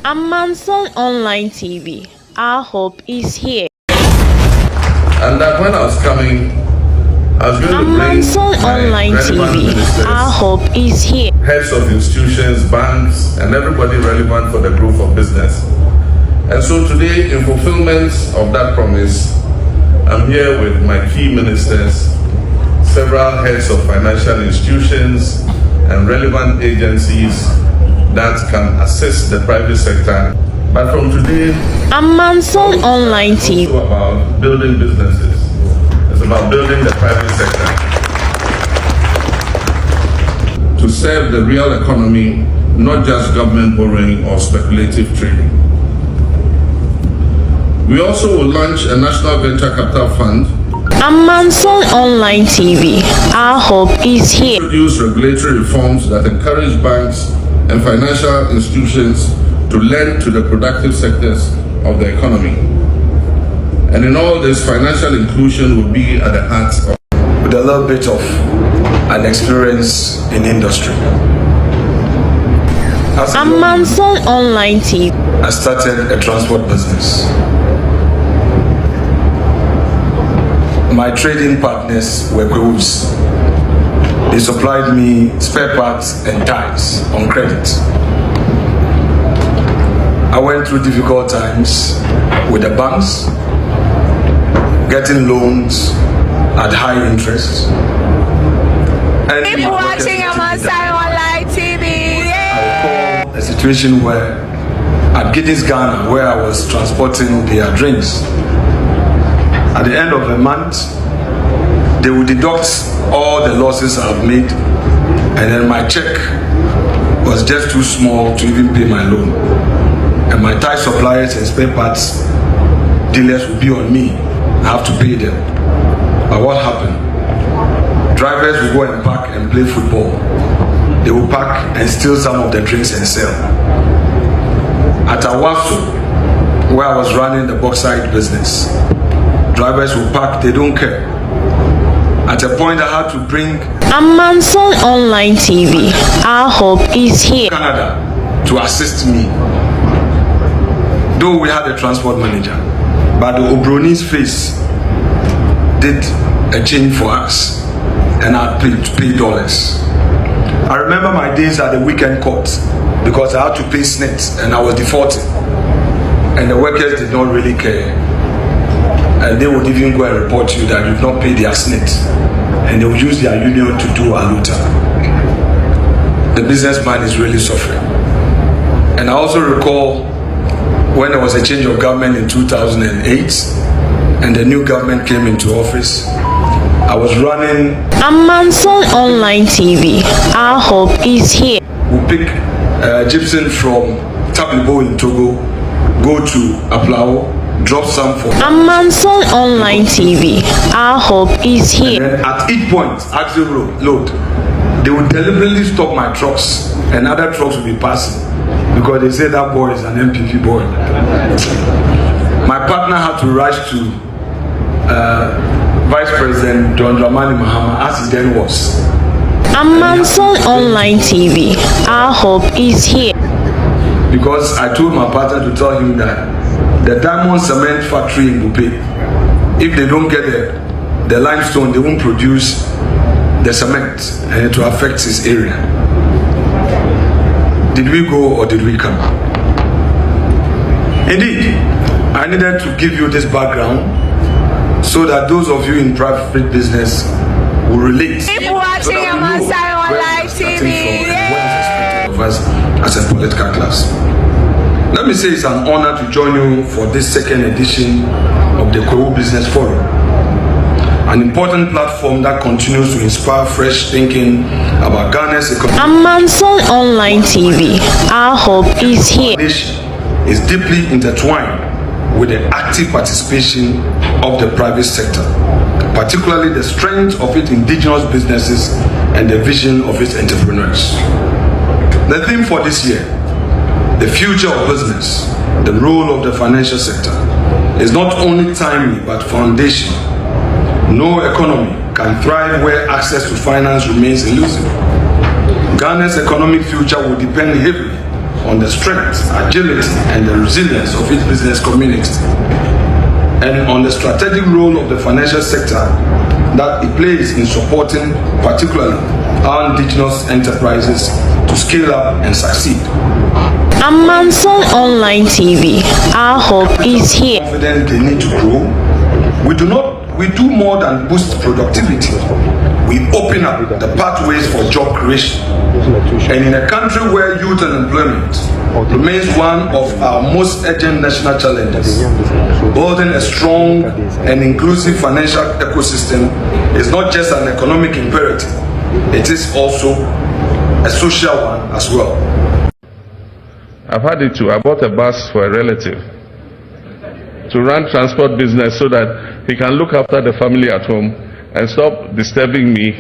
Amanson Online TV. Our hope is here. And that when I was coming, I was going to bring Online TV. Ministers, our hope is here. Heads of institutions, banks, and everybody relevant for the growth of business. And so today, in fulfillment of that promise, I'm here with my key ministers, several heads of financial institutions and relevant agencies that can assist the private sector. But from today, Amanson Online TV. It's also about building businesses. It's about building the private sector to serve the real economy, not just government borrowing or speculative trading. We also will launch a national venture capital fund. Amanson Online TV. Our hope is here. Introduce regulatory reforms that encourage banks and financial institutions to lend to the productive sectors of the economy. And in all this, financial inclusion will be at the heart of. With a little bit of an experience in industry. Amanson Online TV. I started a transport business. My trading partners were groups. They supplied me spare parts and tires on credit. I went through difficult times with the banks, getting loans at high interest. And keep watching Amanson Online TV. I recall a situation where at Giddy's Ghana, where I was transporting their drinks, at the end of the month, they would deduct all the losses I've made, and then my check was just too small to even pay my loan. And my tire suppliers and spare parts dealers would be on me. I have to pay them. But what happened? Drivers would go and park and play football. They would park and steal some of the drinks and sell. At Awaso, where I was running the bauxite business, drivers would park, they don't care. At a point I had to bring Amanson Online TV. Our hope is here. Canada to assist me. Though we had a transport manager, but the Obroni's face did a change for us, and I paid to pay dollars. I remember my days at the weekend court because I had to pay SNET and I was defaulting, and the workers did not really care. And they would even go and report you that you've not paid their SNET, and they would use their union to do aluta. The businessman is really suffering. And I also recall when there was a change of government in 2008 and the new government came into office, I was running Amanson Online TV. Our hope is here. We pick gypsum from Tablibo in Togo, go to Aplao, drop some for Amanson Online TV. Our hope is here. And then at each point, axle load, they would deliberately stop my trucks and other trucks would be passing because they say that boy is an MPP boy. My partner had to rush to Vice President John Dramani Mahama, as he then was. Amanson Online TV. Our hope is here. Because I told my partner to tell him that the diamond cement factory in Bupe, if they don't get the limestone, they won't produce the cement and it will affect his area. Did we go or did we come? Indeed, I needed to give you this background so that those of you in private business will relate. Keep watching Amanson Online TV. What is expected of us as a political class. Let me say it's an honor to join you for this second edition of the Kwewu Business Forum, an important platform that continues to inspire fresh thinking about Ghana's economy. Amanson Online TV. Our hope is here. Is deeply intertwined with the active participation of the private sector, particularly the strength of its indigenous businesses and the vision of its entrepreneurs. The theme for this year, the future of business, the role of the financial sector, is not only timely but foundational. No economy can thrive where access to finance remains elusive. Ghana's economic future will depend heavily on the strength, agility, and the resilience of its business community, and on the strategic role of the financial sector that it plays in supporting particularly our indigenous enterprises to scale up and succeed. Amanson Online TV, our hope is here. Confident they need to grow. We do more than boost productivity. We open up the pathways for job creation. And in a country where youth unemployment remains one of our most urgent national challenges, building a strong and inclusive financial ecosystem is not just an economic imperative, it is also a social one as well. I've had it too. I bought a bus for a relative to run transport business so that he can look after the family at home and stop disturbing me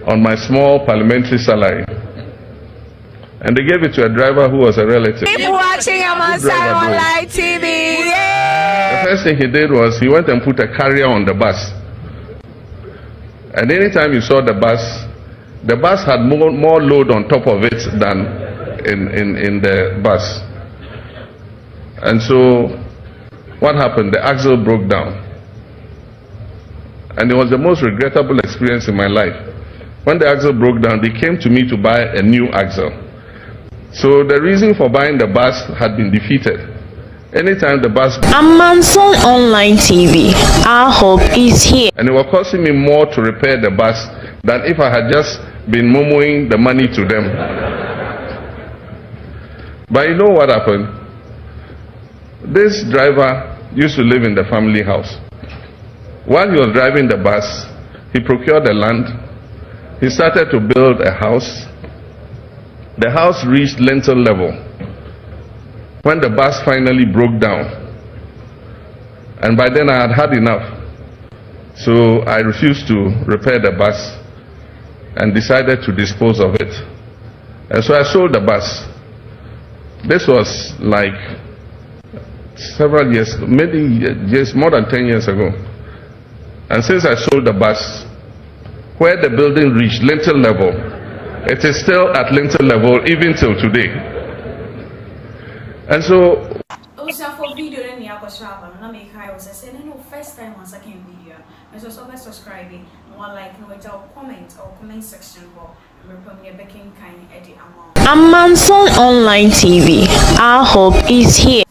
on my small parliamentary salary. And they gave it to a driver who was a relative. Keep watching Amansan Online TV. The first thing he did was he went and put a carrier on the bus. And anytime you saw the bus had more load on top of it than in the bus. And so what happened? The axle broke down. And it was the most regrettable experience in my life. When the axle broke down, they came to me to buy a new axle. So the reason for buying the bus had been defeated. Anytime the bus... Amanson Online TV, our hope is here. And it was costing me more to repair the bus than if I had just been momoing the money to them. But you know what happened? This driver used to live in the family house. While he was driving the bus, he procured the land. He started to build a house. The house reached lintel level when the bus finally broke down. And by then I had had enough. So I refused to repair the bus and decided to dispose of it. And so I sold the bus. This was like several years, maybe years, more than 10 years ago. And since I sold the bus, where the building reached lintel level, it is still at lintel level even till today. And so for video then ya kwashaba na make I was saying no first time on second video. And so subscribe, one like, no comment or comment section or Amanson Online TV, our hope is here.